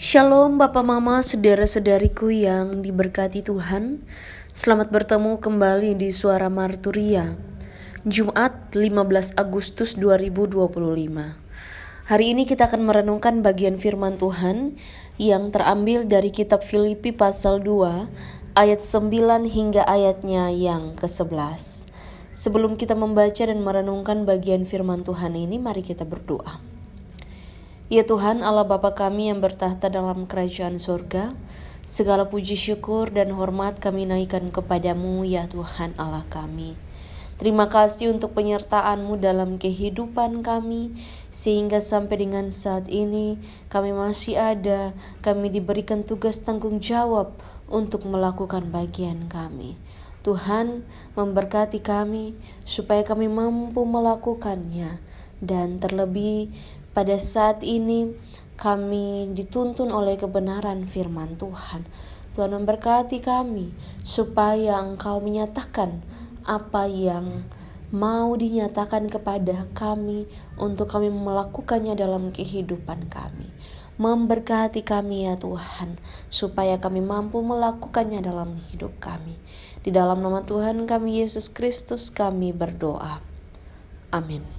Shalom Bapak Mama, saudara-saudariku yang diberkati Tuhan. Selamat bertemu kembali di Suara Marturia, Jumat 15 Agustus 2025. Hari ini kita akan merenungkan bagian firman Tuhan yang terambil dari kitab Filipi pasal 2 ayat 9 hingga ayatnya yang ke-11. Sebelum kita membaca dan merenungkan bagian firman Tuhan ini, mari kita berdoa. Ya Tuhan Allah Bapa kami yang bertahta dalam kerajaan surga, segala puji syukur dan hormat kami naikkan kepadamu ya Tuhan Allah kami. Terima kasih untuk penyertaan-Mu dalam kehidupan kami, sehingga sampai dengan saat ini kami masih ada, kami diberikan tugas tanggung jawab untuk melakukan bagian kami. Tuhan memberkati kami supaya kami mampu melakukannya, dan terlebih pada saat ini kami dituntun oleh kebenaran firman Tuhan. Tuhan memberkati kami supaya Engkau menyatakan apa yang mau dinyatakan kepada kami untuk kami melakukannya dalam kehidupan kami. Memberkati kami ya Tuhan supaya kami mampu melakukannya dalam hidup kami. Di dalam nama Tuhan kami Yesus Kristus kami berdoa. Amin.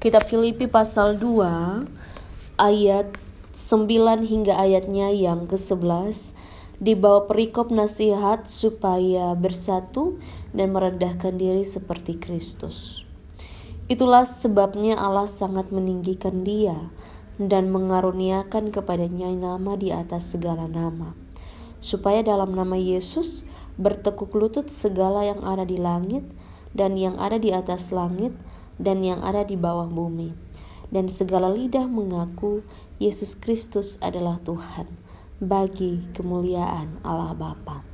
Kitab Filipi pasal 2 ayat 9 hingga ayatnya yang ke-11 dibawa perikop nasihat supaya bersatu dan merendahkan diri seperti Kristus. Itulah sebabnya Allah sangat meninggikan Dia dan mengaruniakan kepadanya nama di atas segala nama, supaya dalam nama Yesus bertekuk lutut segala yang ada di langit dan yang ada di atas langit dan yang ada di bawah bumi, dan segala lidah mengaku Yesus Kristus adalah Tuhan, bagi kemuliaan Allah Bapa.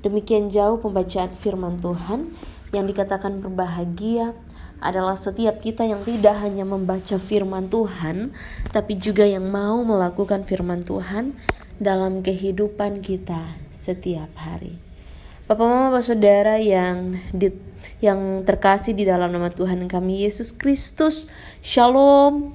Demikian jauh pembacaan firman Tuhan. Yang dikatakan berbahagia adalah setiap kita yang tidak hanya membaca firman Tuhan, tapi juga yang mau melakukan firman Tuhan dalam kehidupan kita setiap hari. Bapak Mama Saudara yang terkasih di dalam nama Tuhan kami Yesus Kristus, Shalom.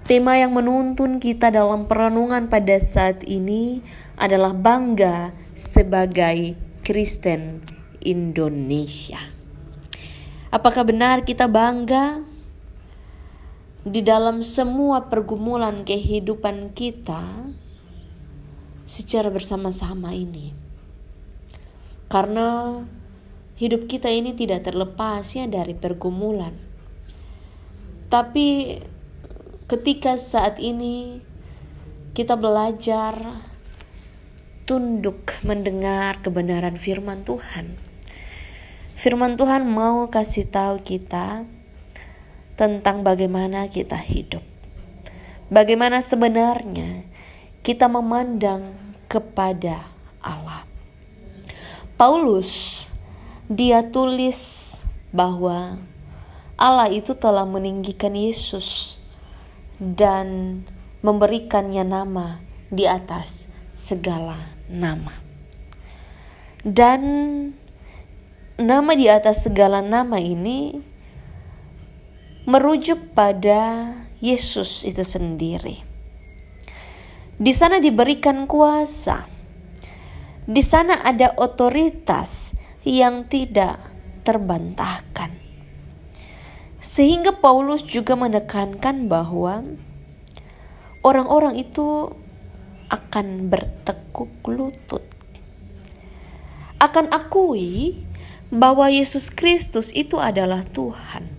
Tema yang menuntun kita dalam perenungan pada saat ini adalah bangga sebagai Kristen Indonesia. Apakah benar kita bangga di dalam semua pergumulan kehidupan kita secara bersama-sama ini? Karena hidup kita ini tidak terlepas ya dari pergumulan. Tapi ketika saat ini kita belajar tunduk mendengar kebenaran firman Tuhan. Firman Tuhan mau kasih tahu kita tentang bagaimana kita hidup. Bagaimana sebenarnya kita memandang kepada Allah. Paulus dia tulis bahwa Allah itu telah meninggikan Yesus dan memberikannya nama di atas segala nama. Dan nama di atas segala nama ini merujuk pada Yesus itu sendiri. Di sana diberikan kuasa. Di sana ada otoritas yang tidak terbantahkan. Sehingga Paulus juga menekankan bahwa orang-orang itu akan bertekuk lutut, akan akui bahwa Yesus Kristus itu adalah Tuhan.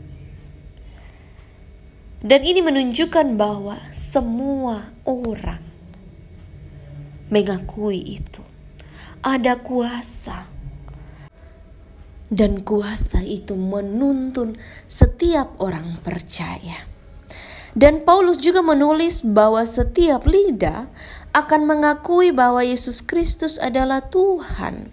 Dan ini menunjukkan bahwa semua orang mengakui itu. Ada kuasa. Dan kuasa itu menuntun setiap orang percaya. Dan Paulus juga menulis bahwa setiap lidah akan mengakui bahwa Yesus Kristus adalah Tuhan.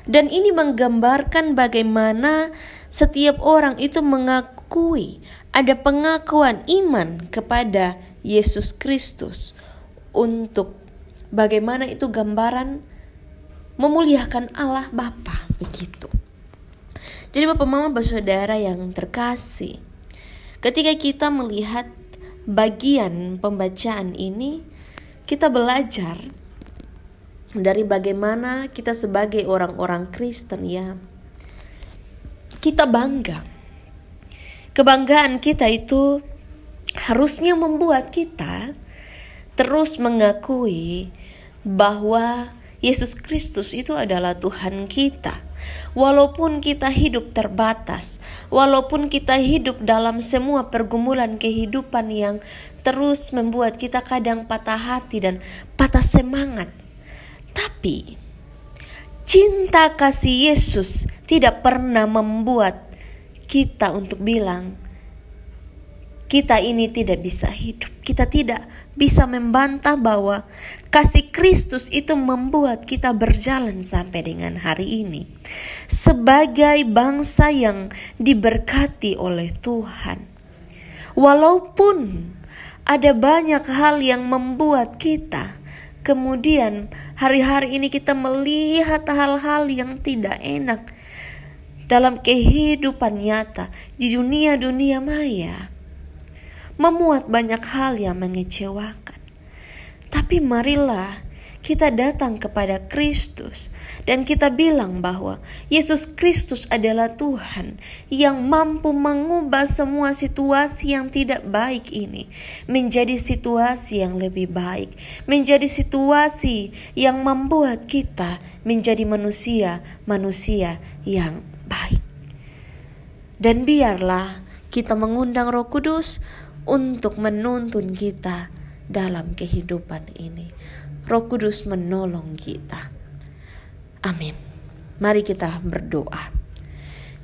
Dan ini menggambarkan bagaimana setiap orang itu mengakui, ada pengakuan iman kepada Yesus Kristus. Untuk bagaimana itu gambaran memuliakan Allah Bapa, begitu. Jadi Bapak Mama Saudara yang terkasih, ketika kita melihat bagian pembacaan ini kita belajar dari bagaimana kita sebagai orang-orang Kristen ya, kita bangga. Kebanggaan kita itu harusnya membuat kita terus mengakui bahwa Yesus Kristus itu adalah Tuhan kita. Walaupun kita hidup terbatas, walaupun kita hidup dalam semua pergumulan kehidupan yang terus membuat kita kadang patah hati dan patah semangat, tapi cinta kasih Yesus tidak pernah membuat kita untuk bilang kita ini tidak bisa hidup. Kita tidak bisa membantah bahwa kasih Kristus itu membuat kita berjalan sampai dengan hari ini. Sebagai bangsa yang diberkati oleh Tuhan. Walaupun ada banyak hal yang membuat kita kemudian hari-hari ini kita melihat hal-hal yang tidak enak dalam kehidupan nyata di dunia maya, memuat banyak hal yang mengecewakan. Tapi marilah kita datang kepada Kristus dan kita bilang bahwa Yesus Kristus adalah Tuhan yang mampu mengubah semua situasi yang tidak baik ini menjadi situasi yang lebih baik, menjadi situasi yang membuat kita menjadi manusia yang baik. Dan biarlah kita mengundang Roh Kudus untuk menuntun kita dalam kehidupan ini. Roh Kudus menolong kita. Amin. Mari kita berdoa.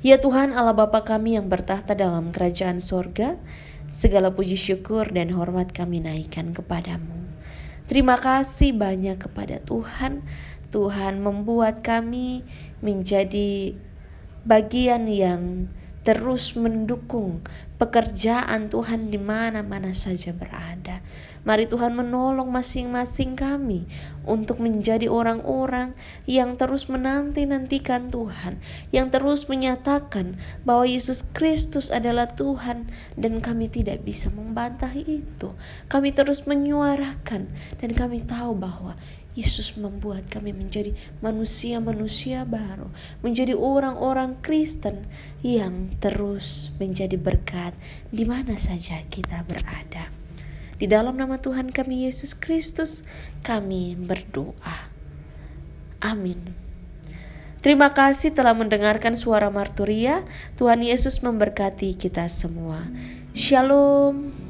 Ya Tuhan Allah Bapa kami yang bertahta dalam kerajaan sorga, segala puji syukur dan hormat kami naikkan kepadamu. Terima kasih banyak kepada Tuhan. Tuhan membuat kami menjadi bagian yang terus mendukung pekerjaan Tuhan di mana-mana saja berada. Mari Tuhan menolong masing-masing kami untuk menjadi orang-orang yang terus menanti-nantikan Tuhan, yang terus menyatakan bahwa Yesus Kristus adalah Tuhan dan kami tidak bisa membantah itu. Kami terus menyuarakan dan kami tahu bahwa Yesus membuat kami menjadi manusia-manusia baru, menjadi orang-orang Kristen yang terus menjadi berkat di mana saja kita berada. Di dalam nama Tuhan kami Yesus Kristus kami berdoa. Amin. Terima kasih telah mendengarkan suara Marturia. Tuhan Yesus memberkati kita semua. Shalom.